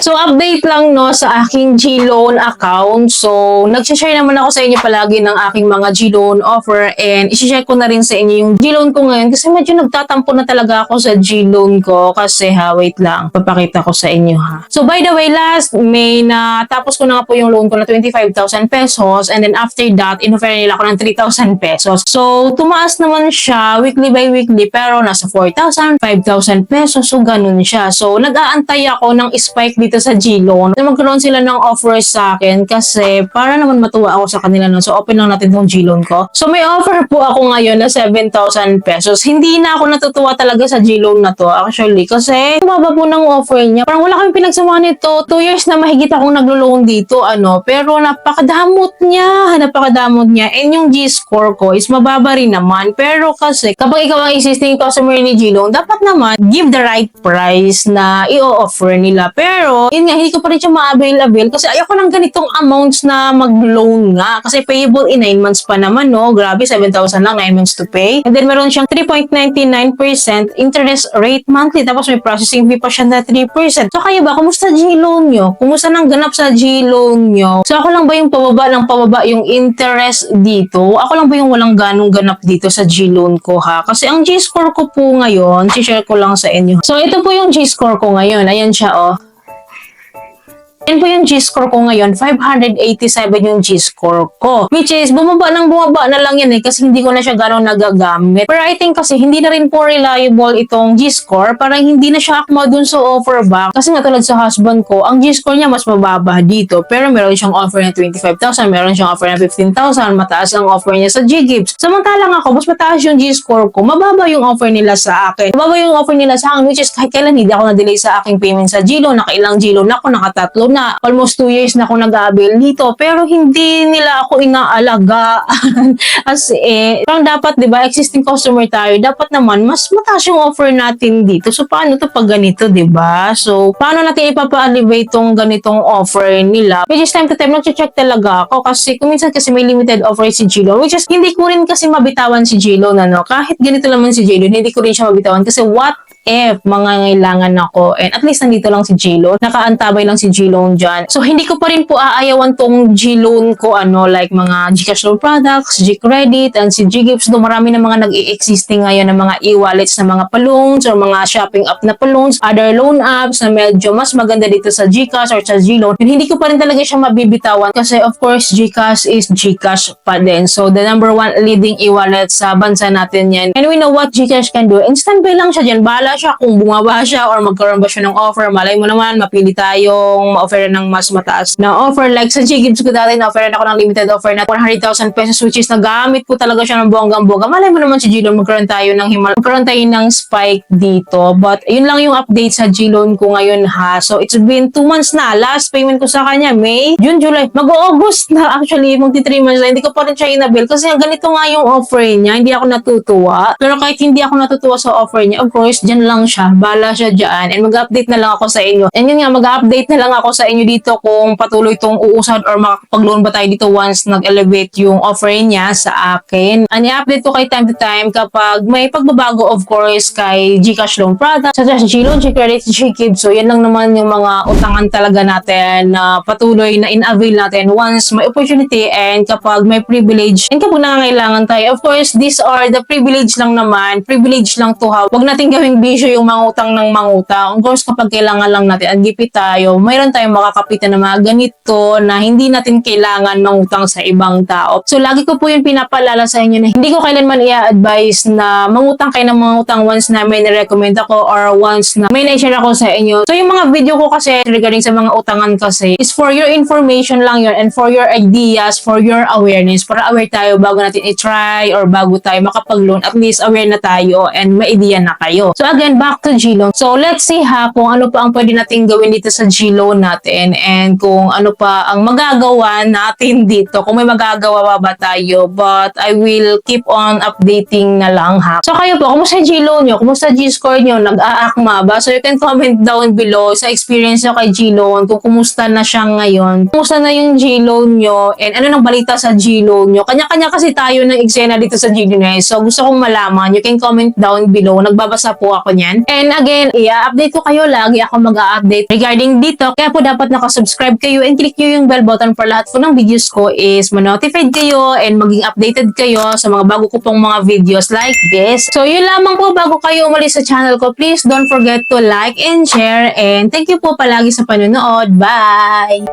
So, update lang no sa aking G-Loan account. So, nag-share naman ako sa inyo palagi ng aking mga G-Loan offer and isi-share ko na rin sa inyo yung G-Loan ko ngayon kasi medyo nagtatampo na talaga ako sa G-Loan ko kasi wait lang, papakita ko sa inyo ha. So, by the way, last May na tapos ko na nga po yung loan ko na 25,000 pesos and then after that, in-offer nila ako ng 3,000 pesos. So, tumaas naman siya weekly by weekly pero nasa 4,000, 5,000 pesos. So, ganun siya. So, nag-aantay ako ng spike dito sa G-Loan. Magkaroon sila ng offer sa akin kasi para naman matuwa ako sa kanila nun. So, open lang natin tong G-Loan ko. So, may offer po ako ngayon na 7,000 pesos. Hindi na ako natutuwa talaga sa G-Loan na to actually kasi tumaba po ng offer niya. Parang wala kami pinagsamahan nito. 2 years na mahigit akong naglo-loan dito pero napakadamot niya. And yung G-score ko is mababa rin naman. Pero kasi kapag ikaw ang existing customer ni G-Loan, dapat naman give the right price na i-offer nila. Pero, yun nga, hindi ko pa rin siya ma-avail kasi ayoko lang ganitong amounts na mag-loan nga. Kasi payable in 9 months pa naman, no? Grabe, 7,000 lang, 9 months to pay. And then, meron siyang 3.99% interest rate monthly. Tapos, may processing fee pa siya na 3%. So, kayo ba? Kumusta G-Loan nyo? Kumusta nang ganap sa G-Loan nyo? So, ako lang ba yung pababa yung interest dito? Ako lang ba yung walang ganong ganap dito sa G-Loan ko, ha? Kasi ang G-score ko po ngayon, share ko lang sa inyo. So, ito po yung G-score ko ngayon. Ayan siya, oh. Yan po yung G-score ko ngayon, 587 yung G-score ko. Which is, bumaba na lang yan kasi hindi ko na siya gano'ng nagagamit. Pero I think kasi hindi na rin po reliable itong G-score, parang hindi na siya akma dun sa offer back. Kasi nga tulad sa husband ko, ang G-score niya mas mababa dito. Pero meron siyang offer na 25,000, meron siyang offer na 15,000, mataas ang offer niya sa G-Gives. Samantalang ako, mas mataas yung G-score ko, mababa yung offer nila sa akin. Mababa yung offer nila sa akin, which is kahit kailan hindi ako na-delay sa aking payment sa G-Loan, nakailang G-Loan ako, nakatatlo na almost 2 years na ako nag-avail dito pero hindi nila ako inaalagaan as parang dapat 'di ba existing customer tayo dapat naman mas mataas yung offer natin dito so paano to pag ganito 'di ba so paano natin ipapa-elevate tong ganitong offer nila which is time to time nag-check talaga ako kasi kuminsan kasi may limited offer si G-Loan which is hindi ko rin kasi mabitawan si G-Loan kahit ganito naman si G-Loan hindi ko rin siya mabitawan kasi what if mangangailangan ako and at least nandito lang si G-Loan nakaantabay lang si G-Loan dyan so hindi ko pa rin po aayawan tong G-Loan ko like mga Gcash loan products, G-Credit and si G-Gives do marami na mga nag-i-existing ngayon ng mga e-wallets na mga pa-loans or mga shopping app na pa-loans other loan apps na medyo mas maganda dito sa Gcash or sa G-Loan and hindi ko pa rin talaga siya mabibitawan kasi of course Gcash is Gcash pa din so the number 1 leading e-wallet sa bansa natin yan and we know what Gcash can do and standby lang siya dyan bahala siya kung bumaba siya or magkaroon ba siya ng offer. Malay mo naman, mapili tayong ma-offer ng mas mataas na offer. Like sa G-Gives ko dati, na-offer ako ng limited offer na 400,000 pesos which is nagamit ko talaga siya ng bonggang-bongga. Malay mo naman si G-Loan, magkaroon tayo ng spike dito. But yun lang yung update sa G-Loan ko ngayon ha. So it's been 2 months na. Last payment ko sa kanya, May, June, July. Mag-August na actually. Magti 3 months na. Hindi ko pa rin siya inabil kasi ganito nga yung offer niya. Hindi ako natutuwa. Pero kahit hindi ako natutuwa sa offer niya, of course, dyan lang siya. Bala siya dyan. And mag-update na lang ako sa inyo. And yun nga, mag-update na lang ako sa inyo dito kung patuloy itong uusad or makakapag-loan ba tayo dito once nag-elevate yung offer niya sa akin. And i-update ko kay time to time kapag may pagbabago of course kay Gcash loan product such as G-Loan, G-Credit, G-Gives. So yan lang naman yung mga utangan talaga natin na patuloy na in-avail natin once may opportunity and kapag may privilege and kapag nangangailangan tayo. Of course, these are the privilege lang naman. Privilege lang to ha. Huwag natin gawing bisyo yung mangutang ng mangutang. Of course, kapag kailangan lang natin at gipit tayo, mayroon tayong makakapitan na mga ganito na hindi natin kailangan mangutang sa ibang tao. So, lagi ko po yung pinapalala sa inyo na hindi ko kailanman i-advise na mangutang kayo ng mangutang once na may nirecommend ako or once na may na-share ako sa inyo. So, yung mga video ko kasi regarding sa mga utangan kasi is for your information lang yun and for your ideas, for your awareness. Para aware tayo bago natin i-try or bago tayo makapag-loan. At least aware na tayo and may idea na kayo. So, again, back to G-Loan. So, let's see ha kung ano pa ang pwede natin gawin dito sa G-Loan natin and kung ano pa ang magagawa natin dito. Kung may magagawa ba tayo. But I will keep on updating na lang ha. So, kayo po, kumusta G-Loan nyo? Kumusta G-score nyo? Nag-aakma ba? So, you can comment down below sa experience nyo kay G-Loan kung kumusta na siya ngayon. Kumusta na yung G-Loan nyo and ano nang balita sa G-Loan nyo. Kanya-kanya kasi tayo ng eksena dito sa G-Loan. So, gusto kong malaman. You can comment down below. Nagbabasa po ako ako niyan. And again, i-update ko kayo. Lagi ako mag-update regarding dito. Kaya po dapat nakasubscribe kayo and click nyo yung bell button para lahat po ng videos ko is ma-notified kayo and maging updated kayo sa mga bago ko pong mga videos like this. So yun lamang po, bago kayo umalis sa channel ko, please don't forget to like and share, and thank you po palagi sa panonood. Bye!